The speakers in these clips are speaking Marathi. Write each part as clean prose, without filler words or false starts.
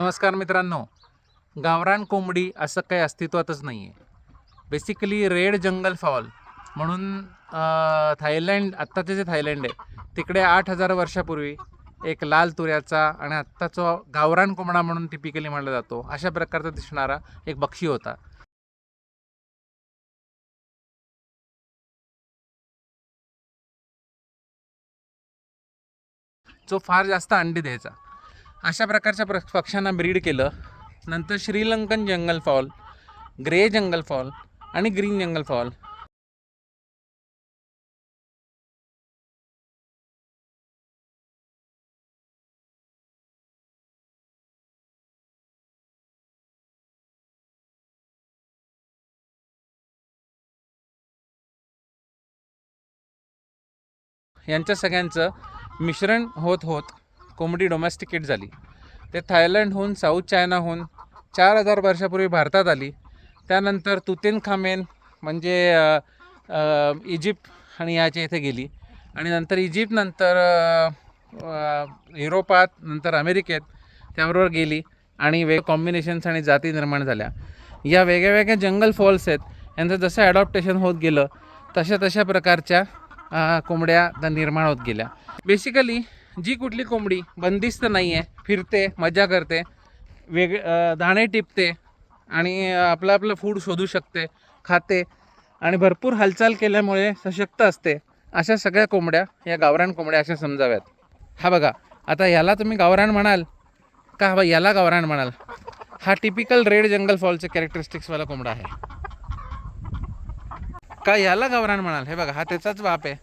नमस्कार मित्रांनो, गावरान कोंबडी असं काही अस्तित्वातच नाही आहे. बेसिकली रेड जंगल फॉल म्हणून थायलंड, आत्ताचे जे थायलंड आहे तिकडे 8,000 वर्षापूर्वी एक लाल तुऱ्याचा आणि आत्ताचा गावरान कोंबडा म्हणून टिपिकली म्हणला जातो अशा प्रकारचा दिसणारा एक पक्षी होता, जो फार जास्त अंडी द्यायचा. अशा प्रकारच्या पक्ष्यांना ब्रीड केलं. नंतर श्रीलंकन जंगल फॉल, ग्रे जंगल फॉल आणि ग्रीन जंगल फॉल यांच्या सगळ्यांचं मिश्रण होत होत कोंबडी डोमेस्टिकेट झाली. ते थायलंडहून, साऊथ चायनाहून 4,000 वर्षापूर्वी भारतात आली. त्यानंतर तुतेनखामेन म्हणजे इजिप्त आणि याच्या इथे गेली आणि नंतर इजिप्त, नंतर युरोपात, नंतर अमेरिकेत त्याबरोबर गेली आणि कॉम्बिनेशन्स आणि जाती निर्माण झाल्या. या वेगळ्या वेगळ्या जंगल फॉल्स आहेत, यांचं जसं ॲडॉप्टेशन होत गेलं तशा प्रकारच्या कोंबड्या निर्माण होत गेल्या. बेसिकली जी कुठली कोंबडी बंदिस्त नाही आहे, फिरते, मजा करते, दाणे टिपते आणि आपलं फूड शोधू शकते, खाते आणि भरपूर हालचाल केल्यामुळे सशक्त असते, अशा सगळ्या कोंबड्या या गावरान कोंबड्या अशा समजाव्यात. हा बघा, आता याला तुम्ही गावरान म्हणाल का? हा याला गावरान म्हणाल. हा टिपिकल रेड जंगल फॉलचे कॅरेक्टरिस्टिक्सवाला कोंबडा आहे का? याला गावरान म्हणाल. हे बघा, हा त्याचाच बाप आहे.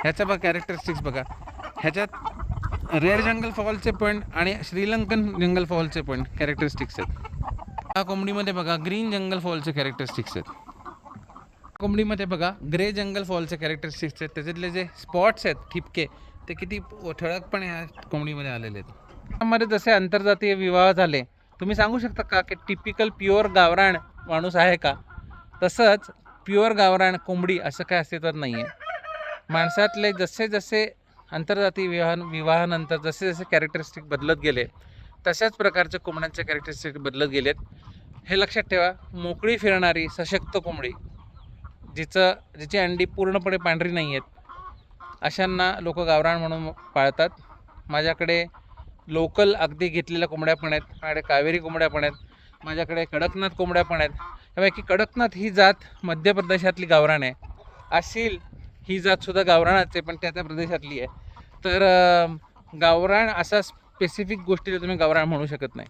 ह्याच्या बघा कॅरेक्टरिस्टिक्स बघा. ह्याच्यात रेड जंगल फॉलचे पॉईंट आणि श्रीलंकन जंगल फॉलचे पॉईंट कॅरेक्टरिस्टिक्स आहेत. या कोंबडीमध्ये बघा ग्रीन जंगल फॉलचे कॅरेक्टरिस्टिक्स आहेत. कोंबडीमध्ये बघा ग्रे जंगल फॉलचे कॅरेक्टरिस्टिक्स आहेत. त्याच्यातले जे स्पॉट्स आहेत, ठिपके, ते किती ठळकपणे ह्या कोंबडीमध्ये आलेले आहेत. त्यामध्ये जसे आंतरजातीय विवाह झाले, तुम्ही सांगू शकता का की टिपिकल प्युअर गावरान माणूस आहे का? तसंच प्युअर गावरान कोंबडी असं काय अस्तित्वात नाही आहे. माणसातले जसे जसे आंतरजातीय विवाहानंतर जसे जसे कॅरेक्टरिस्टिक बदलत गेले, तशाच प्रकारचे कोंबड्यांचे कॅरेक्टरिस्टिक बदलत गेलेत. हे लक्षात ठेवा. मोकळी फिरणारी सशक्त कोंबडी, जिची अंडी पूर्णपणे पांढरी नाही आहेत, अशांना लोक गावरान म्हणून पाळतात. माझ्याकडे लोकल अगदी घेतलेल्या कोंबड्या पण आहेत, माझ्याकडे कावेरी कोंबड्या पण आहेत, माझ्याकडे कडकनाथ कोंबड्या पण आहेत. त्यापैकी कडकनाथ ही जात मध्य प्रदेशातली गावरान आहे. असील ही जातसुद्धा गावरानच आहे, पण त्या प्रदेशातली आहे. तर गावरान असा स्पेसिफिक गोष्टीला तुम्ही गावरान म्हणू शकत नाही.